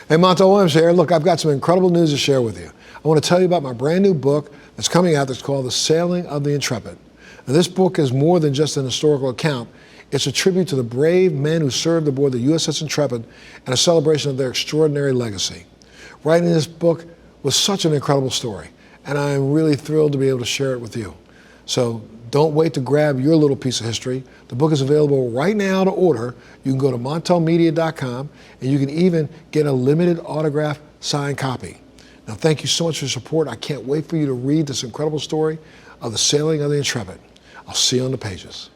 Hey, Montel Williams here. Look, I've got some incredible news to share with you. I want to tell you about my brand new book that's coming out that's called The Sailing of the Intrepid. Now, this book is more than just an historical account. It's a tribute to the brave men who served aboard the USS Intrepid and a celebration of their extraordinary legacy. Writing this book was such an incredible story, and I'm really thrilled to be able to share it with you. So don't wait to grab your little piece of history. The book is available right now to order. You can go to montelmedia.com, and you can even get a limited autograph signed copy. Now, thank you so much for your support. I can't wait for you to read this incredible story of the sailing of the Intrepid. I'll see you on the pages.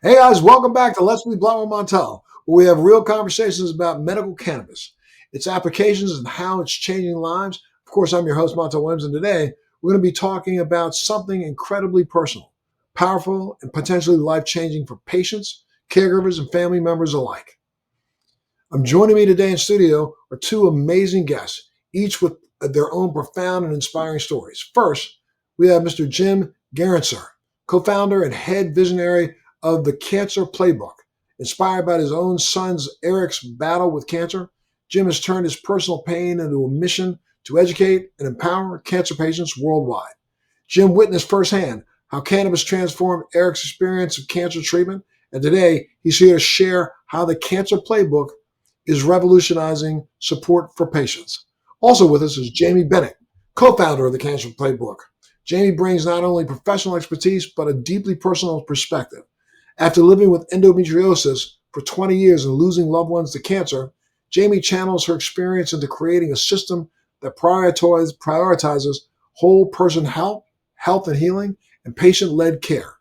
Hey guys, welcome back to Let's Be Blunt with Montel, where we have real conversations about medical cannabis, its applications and how it's changing lives. Of course, I'm your host, Montel Williams, and today we're going to be talking about something incredibly personal, powerful, and potentially life-changing for patients, caregivers, and family members alike. I'm joining me today in studio are two amazing guests, each with their own profound and inspiring stories. First, we have Mr. Jim Garancer, co-founder and head visionary of the Cancer Playbook. Inspired by his own son's Eric's battle with cancer, Jim has turned his personal pain into a mission to educate and empower cancer patients worldwide. Jim witnessed firsthand how cannabis transformed Eric's experience of cancer treatment, and today he's here to share how the Cancer Playbook is revolutionizing support for patients. Also with us is Jamie Bennett, co-founder of the Cancer Playbook. Jamie brings not only professional expertise, but a deeply personal perspective. After living with endometriosis for 20 years and losing loved ones to cancer, Jamie channels her experience into creating a system that prioritizes whole person health and healing, and patient-led care.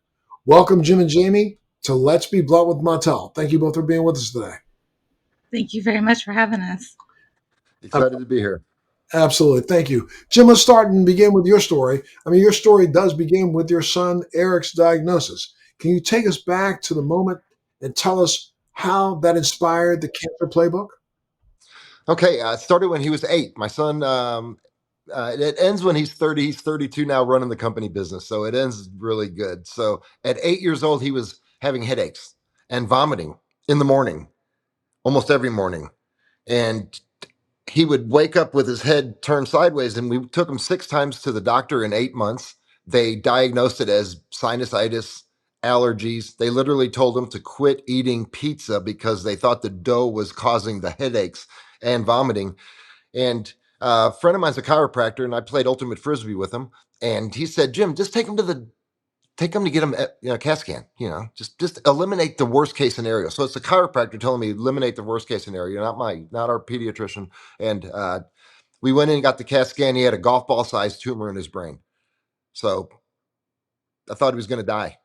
Welcome, Jim and Jamie, to Let's Be Blunt with Montel. Thank you both for being with us today. Thank you very much for having us. Excited to be here. Absolutely. Thank you. Jim, let's start and begin with your story. I mean, your story does begin with your son Eric's diagnosis. Can you take us back to the moment and tell us how that inspired the Cancer Playbook? Okay, it started when he was 8. My son, it ends when he's 30. He's 32 now, running the company business, so it ends really good. So at 8 years old, he was having headaches and vomiting in the morning, almost every morning. And he would wake up with his head turned sideways, and we took him 6 times to the doctor in 8 months. They diagnosed it as sinusitis, allergies. They literally told him to quit eating pizza because they thought the dough was causing the headaches and vomiting. And a friend of mine's a chiropractor, and I played ultimate frisbee with him. And he said, "Jim, just take him to get him a CAT scan. Just eliminate the worst case scenario." So it's the chiropractor telling me eliminate the worst case scenario, not our pediatrician. And we went in and got the CAT scan. He had a golf ball sized tumor in his brain. So I thought he was going to die.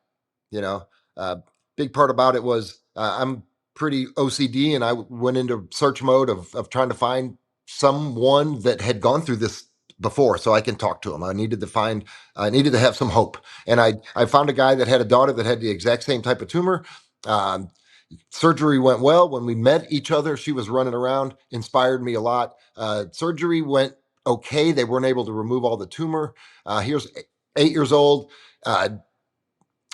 Big part about it was I'm pretty OCD, and I went into search mode of trying to find someone that had gone through this before so I can talk to him. I needed to have some hope. And I found a guy that had a daughter that had the exact same type of tumor. Surgery went well. When we met each other, she was running around, inspired me a lot. Surgery went okay. They weren't able to remove all the tumor. Here's 8 years old,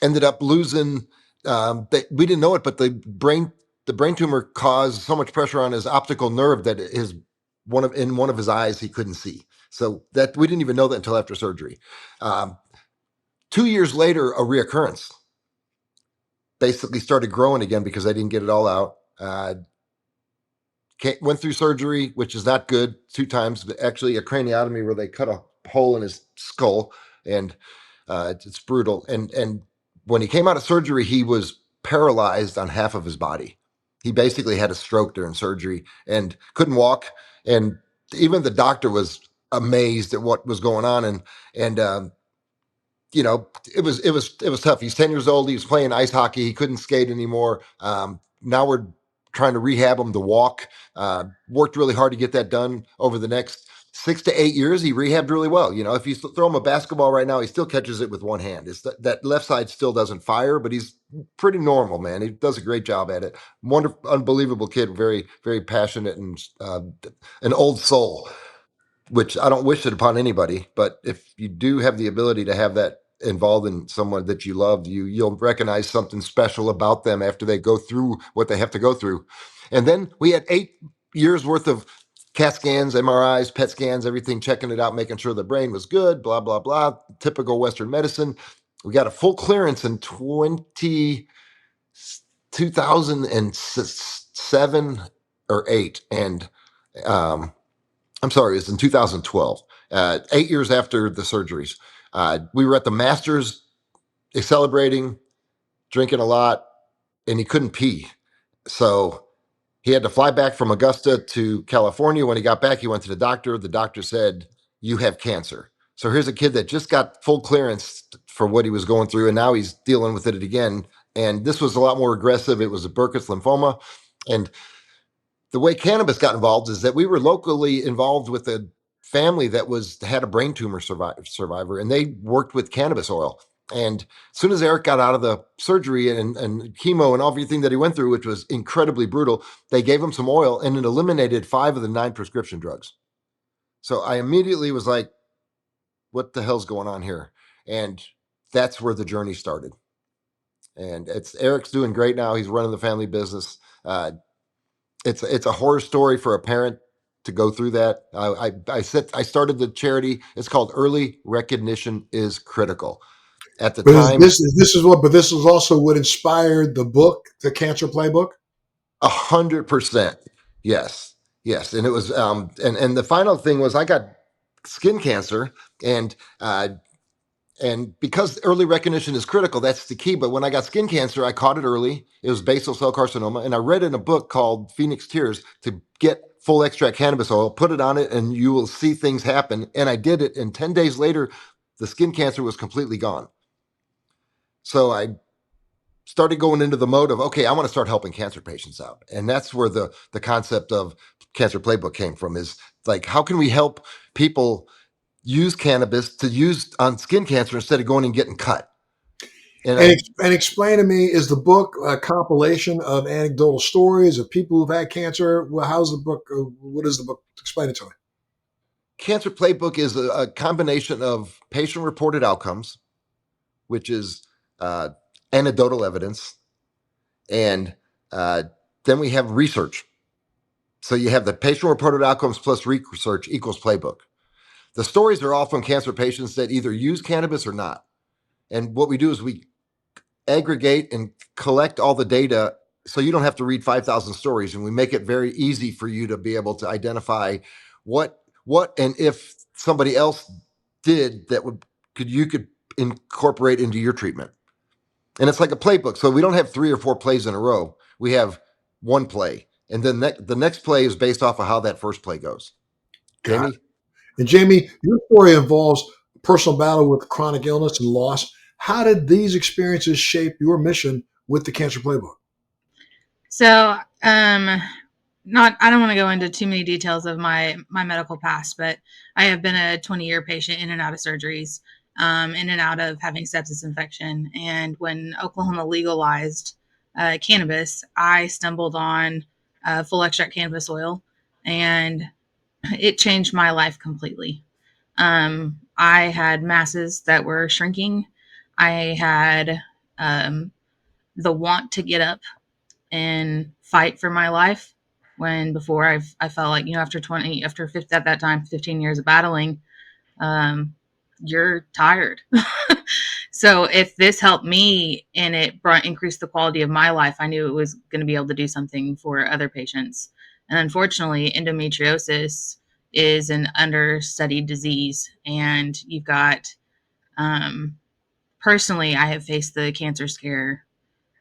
ended up losing, we didn't know it, but the brain tumor caused so much pressure on his optical nerve that in one of his eyes, he couldn't see. So that we didn't even know that until after surgery. 2 years later, a reoccurrence basically started growing again because I didn't get it all out. Went through surgery, which is not good, 2 times, but actually a craniotomy where they cut a hole in his skull, and it's brutal. And when he came out of surgery, he was paralyzed on half of his body. He basically had a stroke during surgery and couldn't walk. And even the doctor was amazed at what was going on. And it was tough. He's 10 years old. He was playing ice hockey. He couldn't skate anymore. Now we're trying to rehab him to walk. Worked really hard to get that done over the next 6 to 8 years. He rehabbed really well. If you throw him a basketball right now, he still catches it with one hand. That left side still doesn't fire, but he's pretty normal, man. He does a great job at it. Wonderful, unbelievable kid. Very, very passionate and an old soul. which I don't wish it upon anybody, but if you do have the ability to have that involved in someone that you love, you'll recognize something special about them after they go through what they have to go through. And then we had 8 years worth of CAT scans, MRIs, PET scans, everything, checking it out, making sure the brain was good, blah, blah, blah. Typical Western medicine. We got a full clearance in 2007 or 8. And I'm sorry, it was in 2012, 8 years after the surgeries. We were at the Masters celebrating, drinking a lot, and he couldn't pee. So he had to fly back from Augusta to California. When he got back, he went to the doctor. The doctor said, "You have cancer." So here's a kid that just got full clearance for what he was going through, and now he's dealing with it again. And this was a lot more aggressive. It was a Burkitt's lymphoma. And the way cannabis got involved is that we were locally involved with a family that had a brain tumor survivor, and they worked with cannabis oil. And as soon as Eric got out of the surgery and chemo and everything that he went through, which was incredibly brutal, they gave him some oil, and it eliminated 5 of the 9 prescription drugs. So I immediately was like, what the hell's going on here? And that's where the journey started. And Eric's doing great now. He's running the family business. It's a horror story for a parent to go through that. I started the charity. It's called Early Recognition is Critical. At the But time, this is also what inspired the book, The Cancer Playbook. 100%. Yes, yes, and it was and the final thing was I got skin cancer, and because early recognition is critical, that's the key. But when I got skin cancer, I caught it early. It was basal cell carcinoma. And I read in a book called Phoenix Tears to get full extract cannabis oil, put it on it, and you will see things happen. And I did it. And 10 days later, the skin cancer was completely gone. So I started going into the mode of, okay, I want to start helping cancer patients out. And that's where the concept of Cancer Playbook came from, is like, how can we help people use cannabis to use on skin cancer instead of going and getting cut? And explain to me, is the book a compilation of anecdotal stories of people who've had cancer? Well, how's the book? What is the book? Explain it to me. Cancer Playbook is a combination of patient-reported outcomes, which is uh, anecdotal evidence, and then we have research. So you have the patient-reported outcomes plus research equals playbook. The stories are all from cancer patients that either use cannabis or not. And what we do is we aggregate and collect all the data so you don't have to read 5,000 stories, and we make it very easy for you to be able to identify what and if somebody else did that you could incorporate into your treatment. And it's like a playbook. So we don't have 3 or 4 plays in a row. We have one play. And then the next play is based off of how that first play goes. Got Jamie? it. And Jamie, your story involves personal battle with chronic illness and loss. How did these experiences shape your mission with the Cancer Playbook? So, not I don't want to go into too many details of my medical past, but I have been a 20-year patient in and out of surgeries, in and out of having sepsis infection. And when Oklahoma legalized cannabis, I stumbled on full extract cannabis oil, and it changed my life completely. I had masses that were shrinking. I had the want to get up and fight for my life, when before I felt like, after 50, at that time 15 years of battling, you're tired. So if this helped me and it increased the quality of my life, I knew it was going to be able to do something for other patients. And unfortunately, endometriosis is an understudied disease, and you've got, personally, I have faced the cancer scare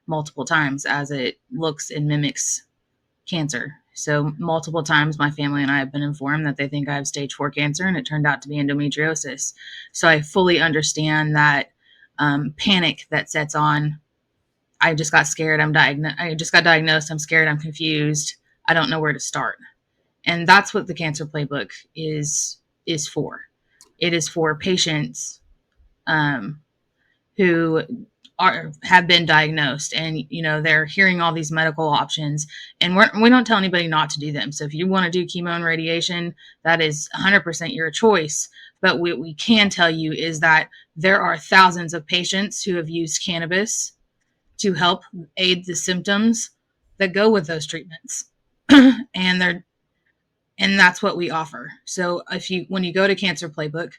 multiple times, as it looks and mimics cancer. So multiple times my family and I have been informed that they think I have stage 4 cancer, and it turned out to be endometriosis. So I fully understand that panic that sets on. I just got scared. I just got diagnosed. I'm scared. I'm confused. I don't know where to start. And that's what the Cancer Playbook is for. It is for patients, um, who have been diagnosed, and they're hearing all these medical options, and we don't tell anybody not to do them. So if you want to do chemo and radiation, that is 100% your choice. But what we can tell you is that there are thousands of patients who have used cannabis to help aid the symptoms that go with those treatments. and that's what we offer. So when you go to Cancer Playbook,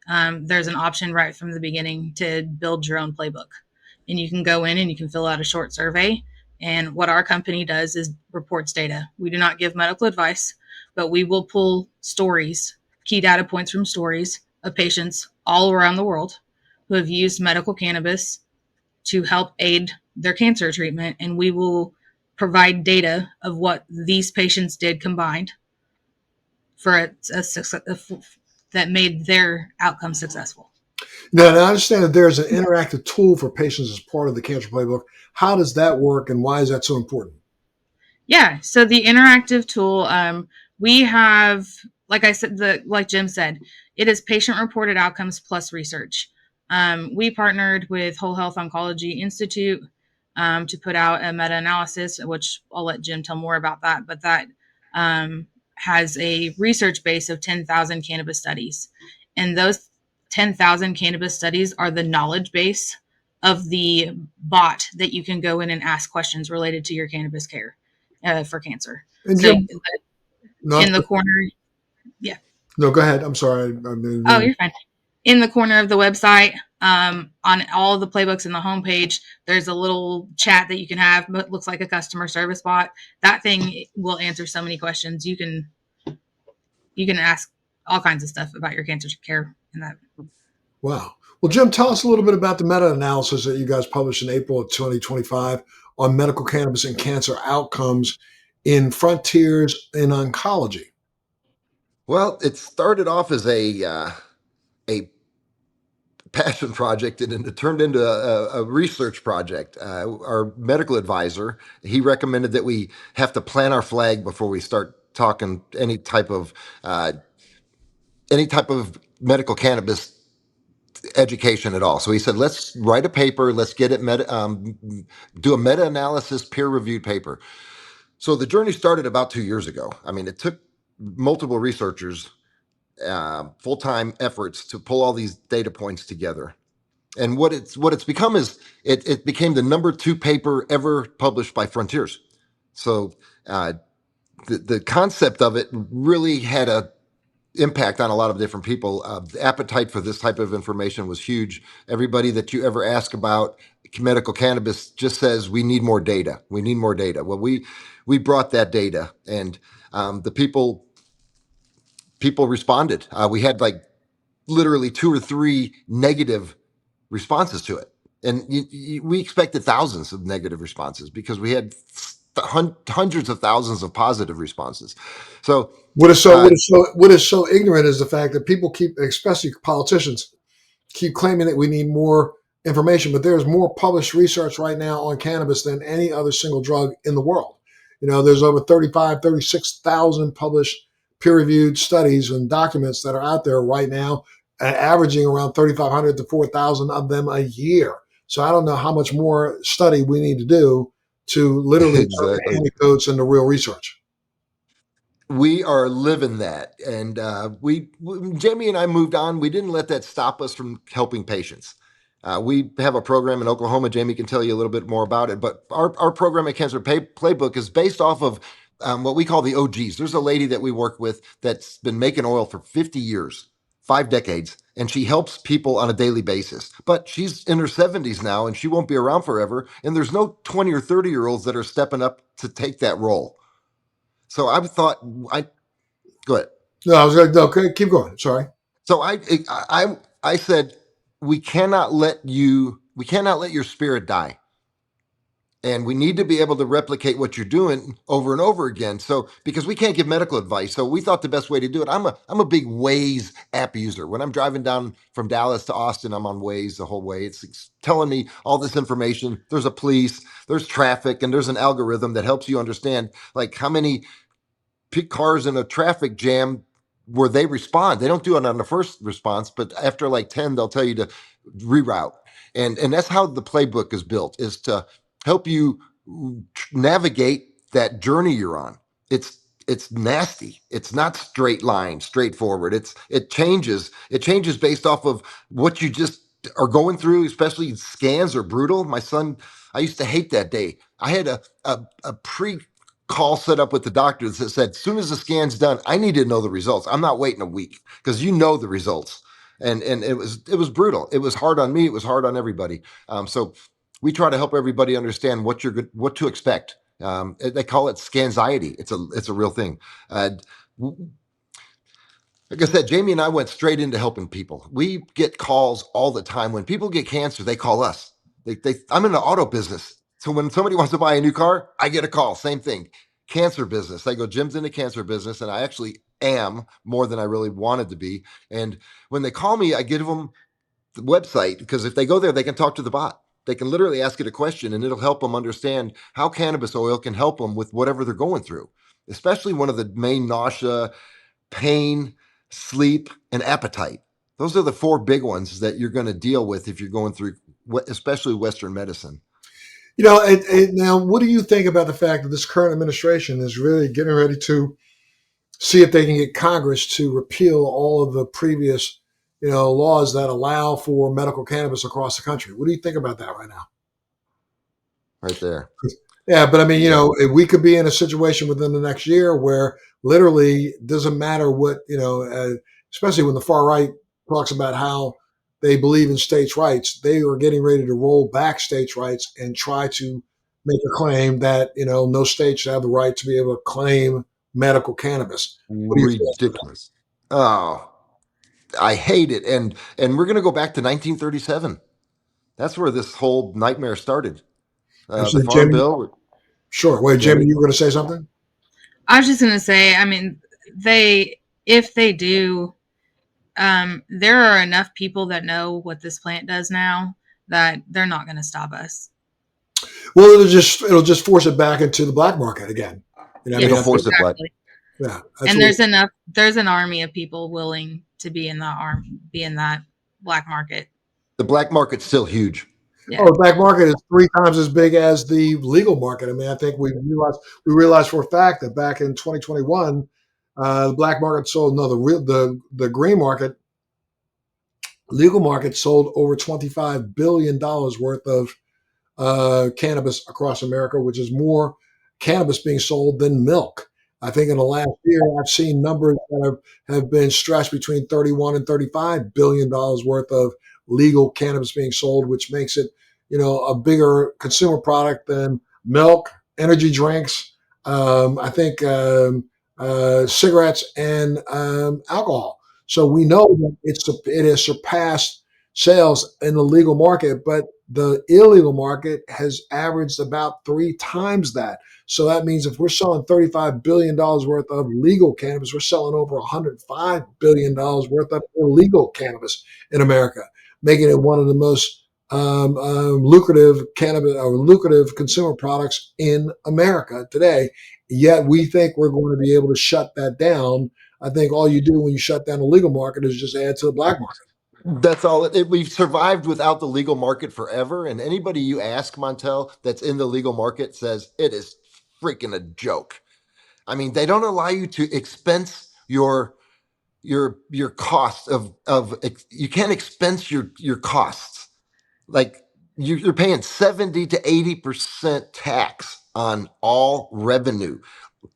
there's an option right from the beginning to build your own playbook, and you can go in and you can fill out a short survey. And what our company does is reports data. We do not give medical advice, but we will pull stories, key data points from stories of patients all around the world who have used medical cannabis to help aid their cancer treatment. And we will provide data of what these patients did combined for that made their outcome successful. Now, I understand that there's an interactive tool for patients as part of the Cancer Playbook. How does that work, and why is that so important? Yeah, so the interactive tool, we have, like I said, like Jim said, it is patient-reported outcomes plus research. We partnered with Whole Health Oncology Institute to put out a meta-analysis, which I'll let Jim tell more about that, but that has a research base of 10,000 cannabis studies. And those 10,000 cannabis studies are the knowledge base of the bot that you can go in and ask questions related to your cannabis care for cancer. And So Jim, in the corner, yeah. No, go ahead. I'm sorry. Oh, you're fine. In the corner of the website, on all the playbooks in the homepage, there's a little chat that you can have, but looks like a customer service bot. That thing will answer so many questions. You can ask all kinds of stuff about your cancer care and that. Wow. Well, Jim, tell us a little bit about the meta-analysis that you guys published in April of 2025 on medical cannabis and cancer outcomes in Frontiers in Oncology. Well, it started off as a passion project, and it turned into a research project. Our medical advisor, he recommended that we have to plant our flag before we start talking any type of medical cannabis education at all. So he said, let's write a paper, let's get it do a meta-analysis, peer-reviewed paper. So the journey started about 2 years ago. I mean, it took multiple researchers, full-time efforts to pull all these data points together. And what it's become is it became the number 2 paper ever published by Frontiers. So the concept of it really had a impact on a lot of different people. The appetite for this type of information was huge. Everybody that you ever ask about medical cannabis just says, we need more data. We need more data. Well, we brought that data, and the people responded. We had like literally 2 or 3 negative responses to it. And we expected thousands of negative responses because we had hundreds of thousands of positive responses. So what is so ignorant is the fact that people keep, especially politicians, keep claiming that we need more information, but there's more published research right now on cannabis than any other single drug in the world. There's over 36,000 published peer-reviewed studies and documents that are out there right now, averaging around 3,500 to 4,000 of them a year. So I don't know how much more study we need to do to literally turn anecdotes into real research. We are living that. And Jamie and I moved on. We didn't let that stop us from helping patients. We have a program in Oklahoma. Jamie can tell you a little bit more about it. But our program at Cancer Playbook is based off of what we call the OGs. There's a lady that we work with that's been making oil for 50 years, 5 decades, and she helps people on a daily basis. But she's in her 70s now, and she won't be around forever. And there's no 20 or 30-year-olds that are stepping up to take that role. So I thought, go ahead. No, I was going to, okay, keep going. Sorry. So I said, we cannot let your spirit die. And we need to be able to replicate what you're doing over and over again. So, because we can't give medical advice. So we thought the best way to do it, I'm a big Waze app user. When I'm driving down from Dallas to Austin, I'm on Waze the whole way. It's telling me all this information. There's a police, there's traffic, and there's an algorithm that helps you understand like how many cars in a traffic jam where they respond. They don't do it on the first response, but after like 10, they'll tell you to reroute. And that's how the playbook is built, is to help you navigate that journey you're on. It's nasty. It's not straight line, straightforward. It changes. It changes based off of what you just are going through, especially scans are brutal. My son, I used to hate that day. I had a pre call set up with the doctor that said, as soon as the scan's done, I need to know the results. I'm not waiting a week because you know the results. And it was brutal. It was hard on me. It was hard on everybody. So we try to help everybody understand what to expect. They call it scanxiety. It's a real thing. Like I said, Jamie and I went straight into helping people. We get calls all the time. When people get cancer, they call us. I'm in the auto business. So when somebody wants to buy a new car, I get a call. Same thing. Cancer business. I go, Jim's in the cancer business, and I actually am more than I really wanted to be. And when they call me, I give them the website, because if they go there, they can talk to the bot. They can literally ask it a question, and it'll help them understand how cannabis oil can help them with whatever they're going through, especially one of the main nausea, pain, sleep, and appetite. Those are the four big ones that you're going to deal with if you're going through, especially Western medicine. Now, what do you think about the fact that this current administration is really getting ready to see if they can get Congress to repeal all of the previous, laws that allow for medical cannabis across the country? What do you think about that right now? Right there. Yeah, but I mean, we could be in a situation within the next year where literally it doesn't matter what, especially when the far right talks about how they believe in states' rights, they are getting ready to roll back states' rights and try to make a claim that, no state should have the right to be able to claim medical cannabis. What do you feel? Ridiculous. Oh, I hate it. And we're going to go back to 1937. That's where this whole nightmare started. The Actually, Farm Jamie, Bill. sure. Wait, Jamie? Jamie, you were going to say something? I was just going to say, I mean, if they do, there are enough people that know what this plant does now that they're not going to stop us. Well, it'll just force it back into the black market again. It'll force it black. Yeah, and there's an army of people willing to be in that black market. The black market's still huge. Yeah. Oh, the black market is 3 times as big as the legal market. I mean, I think we realized for a fact that back in 2021, the black market sold the green market, legal market sold over $25 billion worth of cannabis across America, which is more cannabis being sold than milk. I think in the last year, I've seen numbers that have been stretched between 31 and $35 billion worth of legal cannabis being sold, which makes it, a bigger consumer product than milk, energy drinks, I think cigarettes and alcohol. So we know that it has surpassed sales in the legal market, but the illegal market has averaged about 3 times that. So that means if we're selling $35 billion worth of legal cannabis, we're selling over $105 billion worth of illegal cannabis in America, making it one of the most lucrative cannabis or lucrative consumer products in America today. Yet we think we're going to be able to shut that down. I think all you do when you shut down the legal market is just add to the black market. That's all. We've survived without the legal market forever. And anybody you ask, Montel, that's in the legal market says it is freaking a joke. I mean, they don't allow you to expense your cost of you can't expense your costs. Like you're paying 70 to 80% tax on all revenue.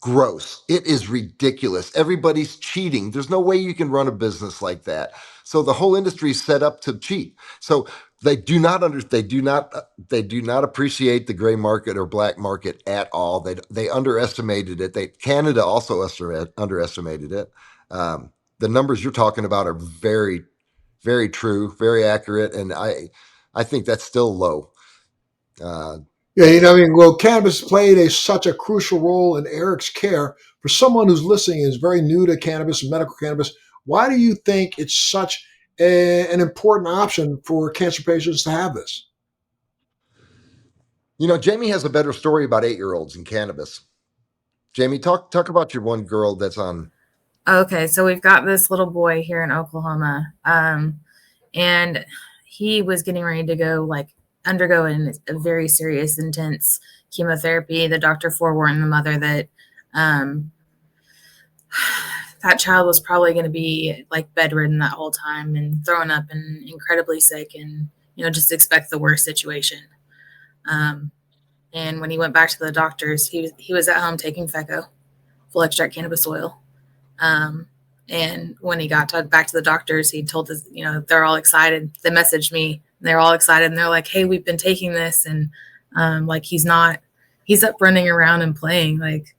Gross. It is ridiculous. Everybody's cheating. There's no way you can run a business like that. So the whole industry is set up to cheat. So they do not appreciate the gray market or black market at all. They underestimated it. Canada also underestimated it. The numbers you're talking about are very, very true, very accurate, and I think that's still low. Yeah, well, cannabis played such a crucial role in Eric's care. For someone who's listening and is very new to cannabis and medical cannabis, why do you think it's such an important option for cancer patients to have this? Jamie has a better story about 8-year-olds in cannabis. Jamie, talk about your one girl that's on Okay, so we've got this little boy here in Oklahoma, and he was getting ready to go undergo a very serious, intense chemotherapy. The doctor forewarned the mother that um, that child was probably going to be like bedridden that whole time and throwing up and incredibly sick, and just expect the worst situation. Um, and when he went back to the doctors, he was at home taking FECO, full extract cannabis oil. Um, and when he got back to the doctors, he told us, they're all excited. They messaged me, and they're all excited, and they're like, "Hey, we've been taking this, and like he's up running around and playing, like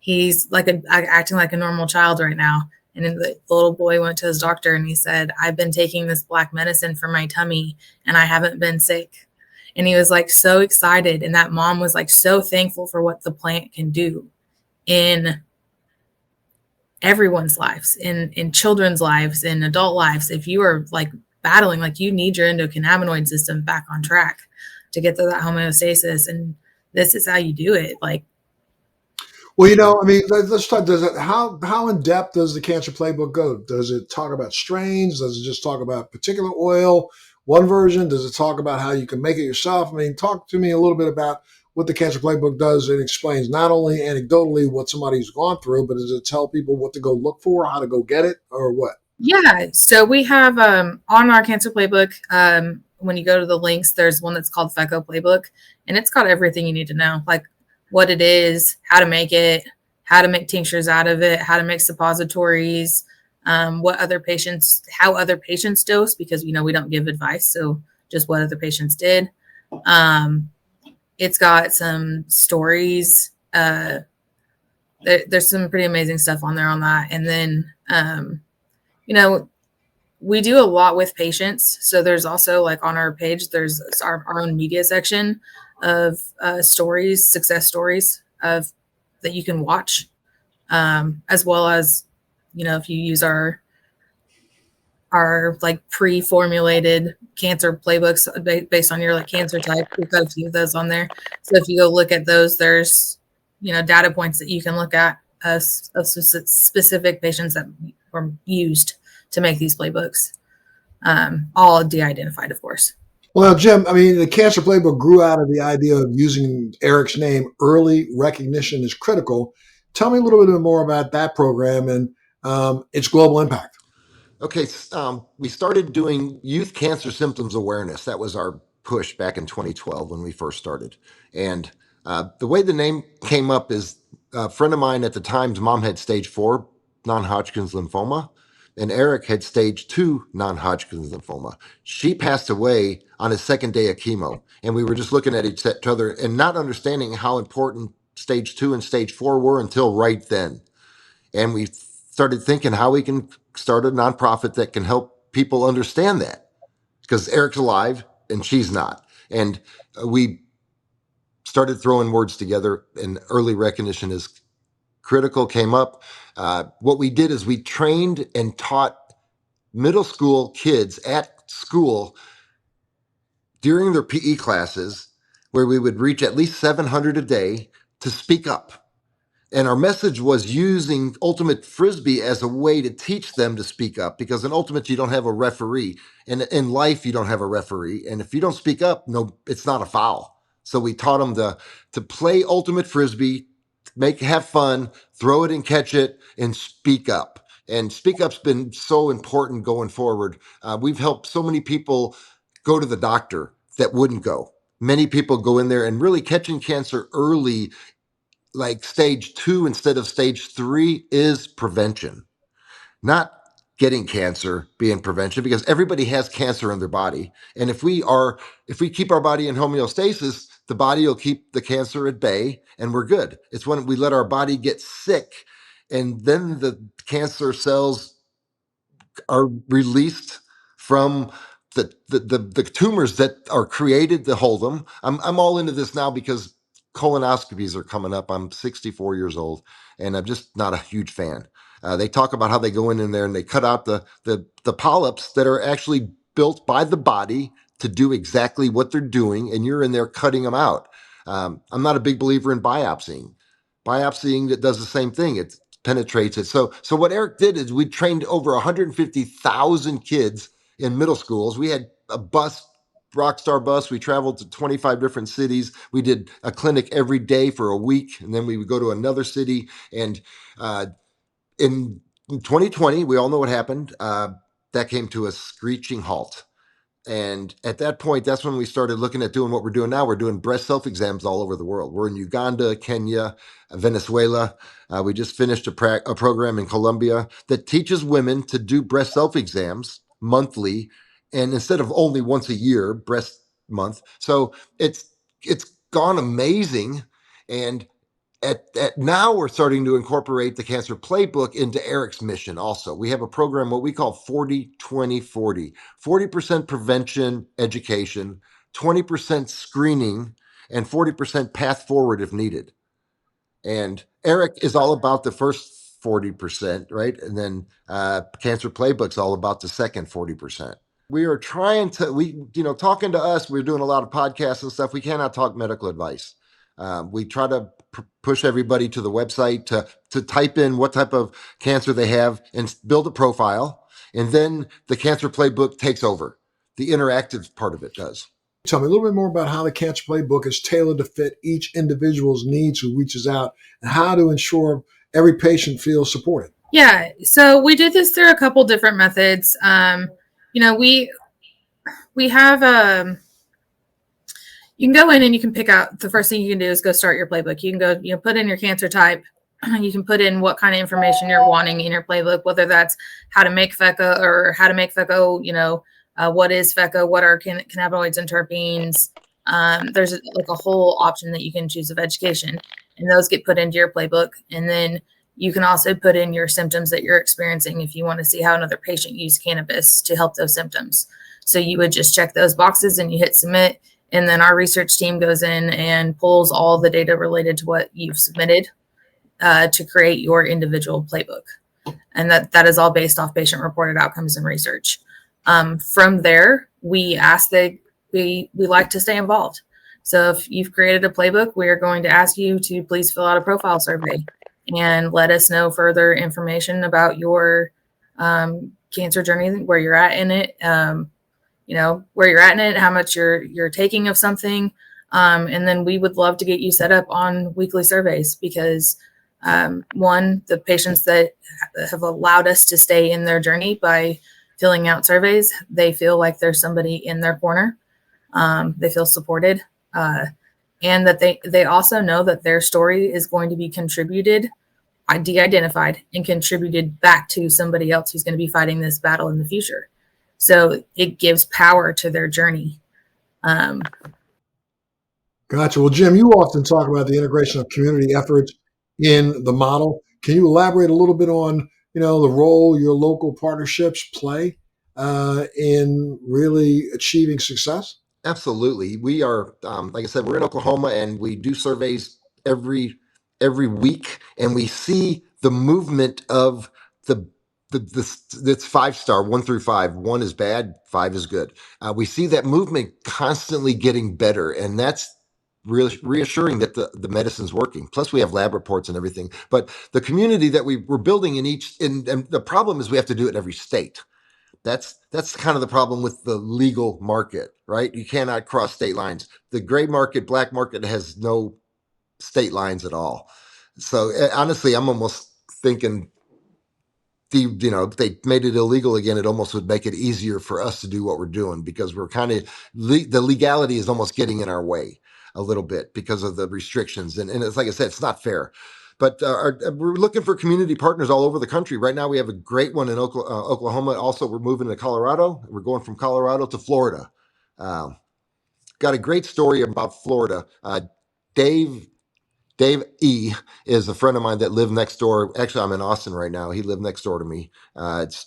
he's like acting like a normal child right now." And then the little boy went to his doctor, and he said, "I've been taking this black medicine for my tummy, and I haven't been sick." And he was like so excited, and that mom was like so thankful for what the plant can do in everyone's lives, in children's lives, in adult lives. If you are like battling, like you need your endocannabinoid system back on track to get to that homeostasis, and this is how you do it. Like, Well, I mean, let's talk. How in depth does the Cancer Playbook go? Does it talk about strains? Does it just talk about particular oil, one version? Does it talk about how you can make it yourself? I mean, talk to me a little bit about what the Cancer Playbook does. It explains not only anecdotally what somebody's gone through, but does it tell people what to go look for, how to go get it, or what? yeah, so we have on our Cancer Playbook, when you go to the links, there's one that's called FECO Playbook, and it's got everything you need to know, like what it is, how to make it, how to make tinctures out of it, how to make suppositories, how other patients dose, because we don't give advice, so just what other patients did. It's got some stories. There's some pretty amazing stuff on there on that, and then we do a lot with patients. So there's also like on our page, there's our own media section of stories, success stories of that you can watch, as well as, if you use our like pre-formulated cancer playbooks based on your like cancer type, we've got a few of those on there. So if you go look at those, there's data points that you can look at of specific patients that were used to make these playbooks, all de-identified, of course. Well, Jim, I mean, the Cancer Playbook grew out of the idea of using Eric's name. Early recognition is critical. Tell me a little bit more about that program and its global impact. Okay, we started doing youth cancer symptoms awareness. That was our push back in 2012 when we first started. And the way the name came up is a friend of mine at the time's mom had stage 4 non-Hodgkin's lymphoma, and Eric had stage 2 non-Hodgkin's lymphoma. She passed away on his second day of chemo, and we were just looking at each other and not understanding how important stage 2 and stage 4 were until right then. And we started thinking how we can start a nonprofit that can help people understand that, because Eric's alive and she's not. And we started throwing words together, and early recognition is critical came up. What we did is we trained and taught middle school kids at school during their PE classes, where we would reach at least 700 a day, to speak up. And our message was using Ultimate Frisbee as a way to teach them to speak up, because in Ultimate, you don't have a referee. And in life, you don't have a referee. And if you don't speak up, no, it's not a foul. So we taught them to play Ultimate Frisbee, have fun, throw it and catch it, and speak up. And speak up's been so important going forward. We've helped so many people go to the doctor that wouldn't go. Many people go in there, and really catching cancer early, like stage 2 instead of stage 3, is prevention, not getting cancer being prevention, because everybody has cancer in their body. And if we keep our body in homeostasis, the body will keep the cancer at bay and we're good. It's when we let our body get sick, and then the cancer cells are released from the tumors that are created to hold them. I'm all into this now because colonoscopies are coming up. I'm 64 years old, and I'm just not a huge fan. They talk about how they go in there and they cut out the polyps that are actually built by the body to do exactly what they're doing, and you're in there cutting them out. I'm not a big believer in biopsying. Biopsying that does the same thing. It's penetrates it. So what Eric did is we trained over 150,000 kids in middle schools. We had a bus, Rockstar bus. We traveled to 25 different cities. We did a clinic every day for a week, and then we would go to another city. And in 2020, we all know what happened. That came to a screeching halt. And at that point, that's when we started looking at doing what we're doing now. We're doing breast self-exams all over the world. We're in Uganda, Kenya, Venezuela. We just finished a program in Colombia that teaches women to do breast self-exams monthly, and instead of only once a year, breast month. So it's gone amazing. And at now we're starting to incorporate the Cancer Playbook into Eric's mission also. We have a program, what we call 40-20-40. 40% prevention education, 20% screening, and 40% path forward if needed. And Eric is all about the first 40%, right? And then Cancer Playbook's all about the second 40%. We are trying to, talking to us, we're doing a lot of podcasts and stuff. We cannot talk medical advice. We try to push everybody to the website to type in what type of cancer they have and build a profile. And then the Cancer Playbook takes over. The interactive part of it does. Tell me a little bit more about how the Cancer Playbook is tailored to fit each individual's needs who reaches out, and how to ensure every patient feels supported. Yeah, so we do this through a couple different methods. We have you can go in and you can pick out, the first thing you can do is go start your playbook. You can go, put in your cancer type. You can put in what kind of information you're wanting in your playbook, whether that's how to make FECA or how to make FECA, what is FECA, what are cannabinoids and terpenes. There's like a whole option that you can choose of education, and those get put into your playbook. And then you can also put in your symptoms that you're experiencing if you want to see how another patient used cannabis to help those symptoms. So you would just check those boxes and you hit submit. And then our research team goes in and pulls all the data related to what you've submitted to create your individual playbook. And that is all based off patient-reported outcomes and research. From there, we ask that we like to stay involved. So if you've created a playbook, we are going to ask you to please fill out a profile survey and let us know further information about your cancer journey, where you're at in it. Where you're at in it, how much you're taking of something. And then we would love to get you set up on weekly surveys because the patients that have allowed us to stay in their journey by filling out surveys, they feel like there's somebody in their corner. They feel supported. And that they also know that their story is going to be de-identified and contributed back to somebody else who's going to be fighting this battle in the future. So it gives power to their journey. Gotcha. Well, Jim, you often talk about the integration of community efforts in the model. Can you elaborate a little bit on, the role your local partnerships play in really achieving success? Absolutely. We are, like I said, we're in Oklahoma, and we do surveys every week, and we see the movement of it's 5-star, 1 through 5. 1 is bad, 5 is good. We see that movement constantly getting better, and that's really reassuring that the medicine's working. Plus, we have lab reports and everything. But the community that we're building and the problem is we have to do it in every state. That's kind of the problem with the legal market, right? You cannot cross state lines. The gray market, black market has no state lines at all. So honestly, I'm almost thinking if they made it illegal again, it almost would make it easier for us to do what we're doing, because we're kind of the legality is almost getting in our way a little bit because of the restrictions. And it's like I said, it's not fair. But we're looking for community partners all over the country. Right now, we have a great one in Oklahoma. Also, we're moving to Colorado. We're going from Colorado to Florida. Got a great story about Florida. Dave E. is a friend of mine that lived next door. Actually, I'm in Austin right now. He lived next door to me. It's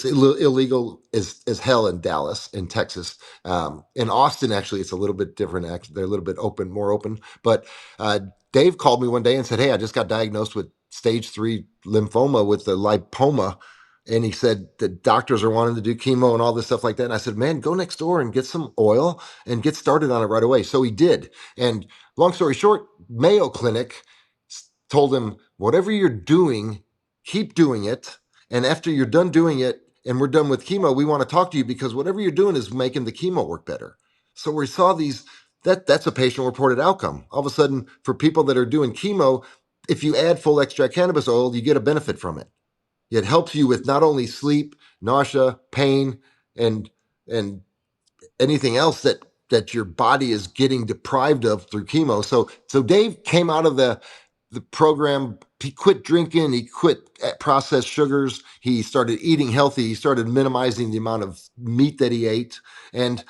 illegal as hell in Dallas, in Texas. In Austin, actually, it's a little bit different. Actually, they're a little bit more open. But Dave called me one day and said, "Hey, I just got diagnosed with stage 3 lymphoma with the lipoma." And he said the doctors are wanting to do chemo and all this stuff like that. And I said, "Man, go next door and get some oil and get started on it right away." So he did. And long story short, Mayo Clinic told him, whatever you're doing, keep doing it. And after you're done doing it and we're done with chemo, we want to talk to you because whatever you're doing is making the chemo work better. So we saw these, that's a patient reported outcome. All of a sudden, for people that are doing chemo, if you add full extract cannabis oil, you get a benefit from it. It helps you with not only sleep, nausea, pain, and anything else that your body is getting deprived of through chemo. So Dave came out of the program. He quit drinking. He quit processed sugars. He started eating healthy. He started minimizing the amount of meat that he ate, and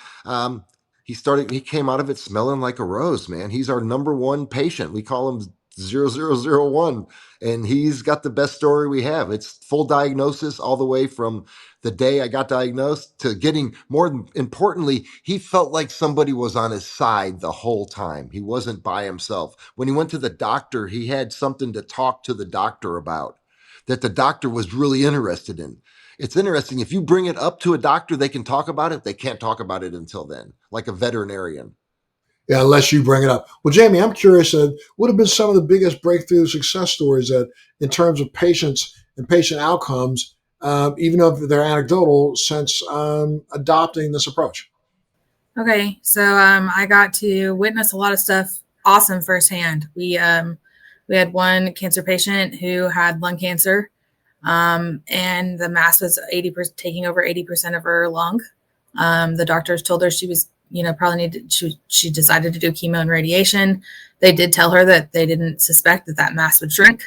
he came out of it smelling like a rose, man. He's our number one patient. We call him 0001, and he's got the best story we have. It's full diagnosis all the way from the day I got diagnosed to getting, more importantly, he felt like somebody was on his side the whole time. He wasn't by himself. When he went to the doctor, he had something to talk to the doctor about that the doctor was really interested in. It's interesting. If you bring it up to a doctor, they can talk about it. They can't talk about it until then, like a veterinarian. Yeah, unless you bring it up. Well, Jamie, I'm curious, what have been some of the biggest breakthrough success stories that, in terms of patients and patient outcomes, even though they're anecdotal, since adopting this approach? Okay, so I got to witness a lot of stuff awesome firsthand. We had one cancer patient who had lung cancer, and the mass was 80%, taking over 80% of her lung. The doctors told her she was, probably needed. She decided to do chemo and radiation. They did tell her that they didn't suspect that mass would shrink,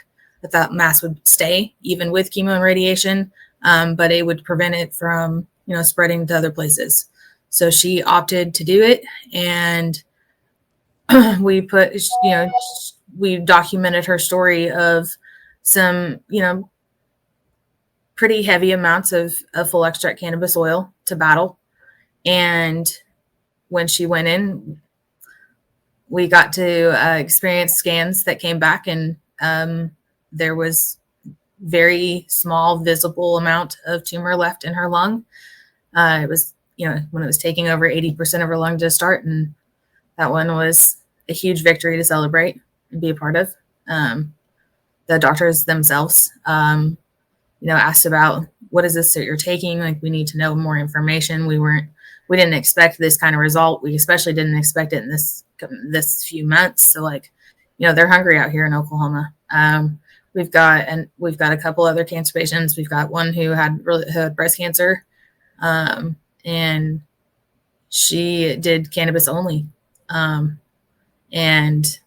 that mass would stay even with chemo and radiation, but it would prevent it from, spreading to other places. So she opted to do it, and we put, we documented her story of some, pretty heavy amounts of full extract cannabis oil to battle. And when she went in, we got to experience scans that came back, and there was very small visible amount of tumor left in her lung. It was, when it was taking over 80% of her lung to start, and that one was a huge victory to celebrate and be a part of. The doctors themselves, asked about, what is this that you're taking? Like, we need to know more information. We didn't expect this kind of result. We especially didn't expect it in this few months. So, they're hungry out here in Oklahoma. We've got a couple other cancer patients. We've got one who had breast cancer, and she did cannabis only, and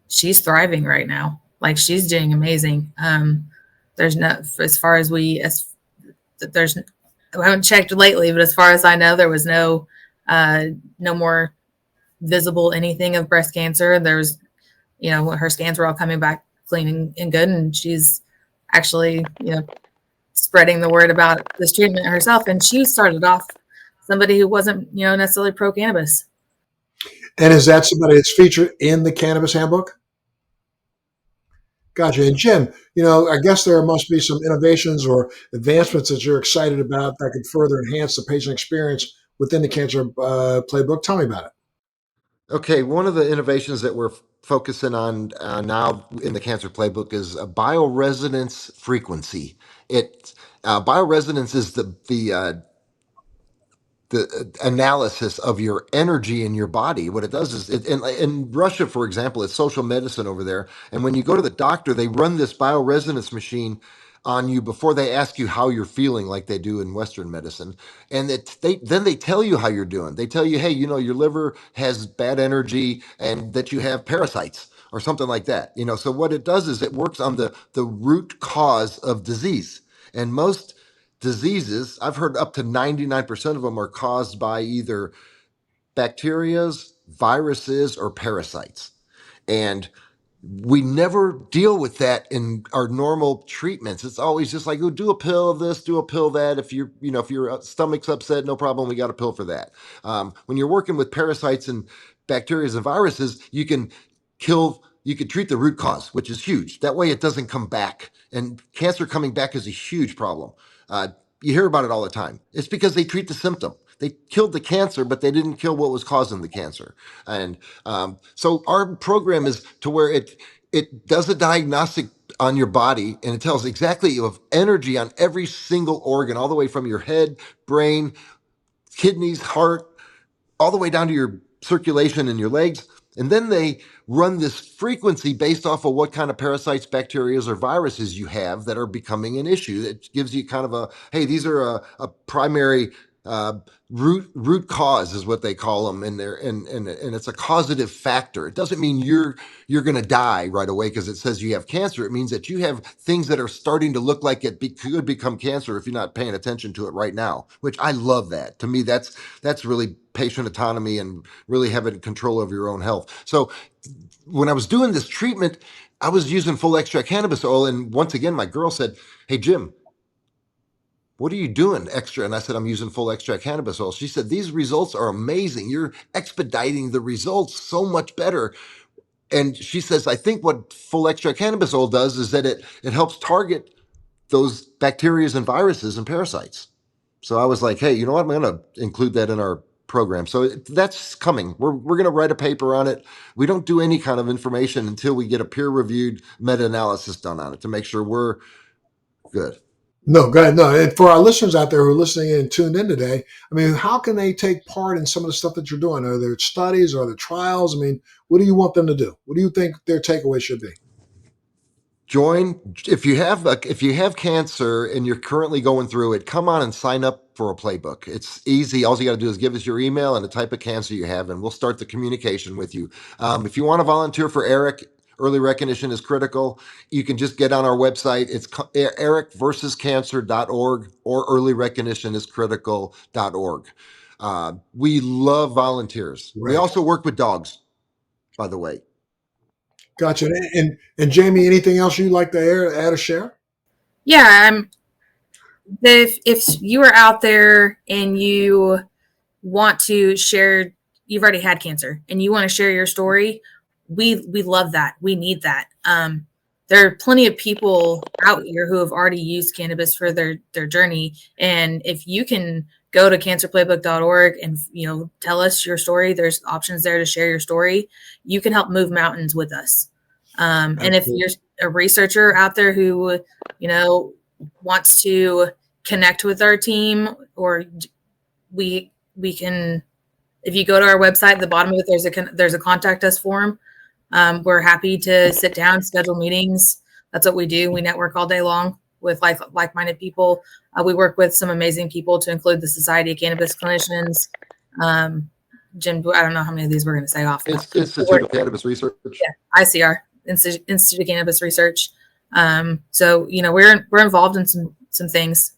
she's thriving right now. Like, she's doing amazing. There's no, as far as we I haven't checked lately, but as far as I know, there was no more visible anything of breast cancer. There's, her scans were all coming back clean and good, and she's actually, spreading the word about this treatment herself. And she started off somebody who wasn't, necessarily pro cannabis. And is that somebody that's featured in the Cannabis Handbook? Gotcha. And Jim, I guess there must be some innovations or advancements that you're excited about that could further enhance the patient experience within the Cancer Playbook. Tell me about it. Okay, one of the innovations that we're focusing on now in the Cancer Playbook is a bioresonance frequency. Bioresonance is the analysis of your energy in your body. What it does is, in Russia, for example, it's social medicine over there. And when you go to the doctor, they run this bioresonance machine on you before they ask you how you're feeling, like they do in Western medicine. And then they tell you how you're doing. They tell you, hey, your liver has bad energy and that you have parasites or something like that. So what it does is it works on the root cause of disease. And most diseases, I've heard up to 99% of them are caused by either bacterias, viruses, or parasites. And we never deal with that in our normal treatments. It's always just like, oh, do a pill of this, do a pill that. If if your stomach's upset, no problem, we got a pill for that. When you're working with parasites and bacteria and viruses, you can treat the root cause, which is huge. That way it doesn't come back. And cancer coming back is a huge problem. You hear about it all the time. It's because they treat the symptom. They killed the cancer, but they didn't kill what was causing the cancer. And so our program is to where it does a diagnostic on your body, and it tells exactly you have energy on every single organ, all the way from your head, brain, kidneys, heart, all the way down to your circulation in your legs. And then they run this frequency based off of what kind of parasites, bacteria, or viruses you have that are becoming an issue. It gives you kind of a, hey, these are a primary root cause is what they call them, and it's a causative factor. It doesn't mean you're going to die right away because it says you have cancer. It means that you have things that are starting to look like could become cancer if you're not paying attention to it right now. Which I love that. To me, that's really patient autonomy and really having control over your own health. So when I was doing this treatment, I was using full extract cannabis oil, and once again, my girl said, "Hey Jim, what are you doing extra?" And I said, "I'm using full extract cannabis oil." She said, "These results are amazing. You're expediting the results so much better." And she says, "I think what full extract cannabis oil does is that it helps target those bacteria and viruses and parasites." So I was like, "Hey, you know what? I'm going to include that in our program." So that's coming. We're going to write a paper on it. We don't do any kind of information until we get a peer-reviewed meta-analysis done on it to make sure we're good. No, go ahead. No, and for our listeners out there who are listening in and tuned in today, I mean, how can they take part in some of the stuff that you're doing? Are there studies? Are there trials? I mean, what do you want them to do? What do you think their takeaway should be? Join if you have cancer and you're currently going through it. Come on and sign up for a playbook. It's easy. All you got to do is give us your email and the type of cancer you have, and we'll start the communication with you. If you want to volunteer for ERIC, early recognition is critical. You can just get on our website. It's ericversuscancer.org or earlyrecognitioniscritical.org. We love volunteers. Right. We also work with dogs, by the way. Gotcha. And Jamie, anything else you'd like to add or share? Yeah, if you are out there and you want to share, you've already had cancer and you want to share your story, we love that. We need that. There are plenty of people out here who have already used cannabis for their journey. And if you can go to cancerplaybook.org and, tell us your story, there's options there to share your story. You can help move mountains with us. And if you're a researcher out there who, wants to connect with our team, or we can, if you go to our website, at the bottom of it, there's a contact us form. We're happy to sit down, schedule meetings. That's what we do. We network all day long with like-minded people. We work with some amazing people, to include the Society of Cannabis Clinicians. Jim, I don't know how many of these we're going to say off. Institute of Cannabis Research. Yeah, ICR, Institute of Cannabis Research. So we're involved in some things.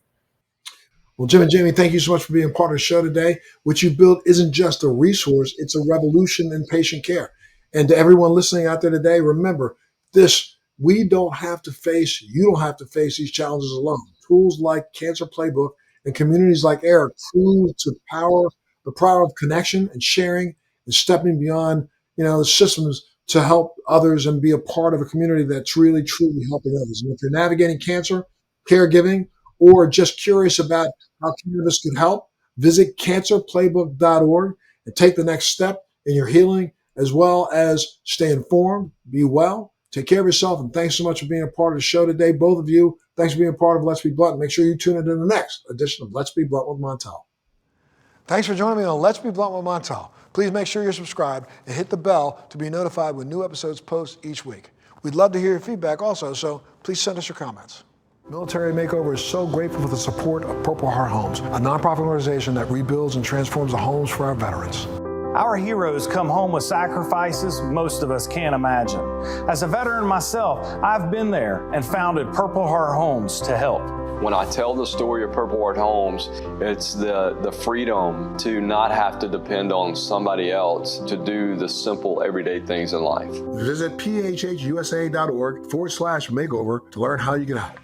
Well, Jim and Jamie, thank you so much for being part of the show today. What you built isn't just a resource, it's a revolution in patient care. And to everyone listening out there today, remember this: you don't have to face these challenges alone. Tools like Cancer Playbook and communities like ERIC prove the power of connection and sharing and stepping beyond, the systems to help others and be a part of a community that's really, truly helping others. And if you're navigating cancer, caregiving, or just curious about how cannabis can help, visit cancerplaybook.org and take the next step in your healing, as well as stay informed, be well, take care of yourself, and thanks so much for being a part of the show today. Both of you, thanks for being a part of Let's Be Blunt. Make sure you tune into the next edition of Let's Be Blunt with Montel. Thanks for joining me on Let's Be Blunt with Montel. Please make sure you're subscribed and hit the bell to be notified when new episodes post each week. We'd love to hear your feedback also, so please send us your comments. Military Makeover is so grateful for the support of Purple Heart Homes, a nonprofit organization that rebuilds and transforms the homes for our veterans. Our heroes come home with sacrifices most of us can't imagine. As a veteran myself, I've been there and founded Purple Heart Homes to help. When I tell the story of Purple Heart Homes, it's the freedom to not have to depend on somebody else to do the simple everyday things in life. Visit phhusa.org/makeover to learn how you can help.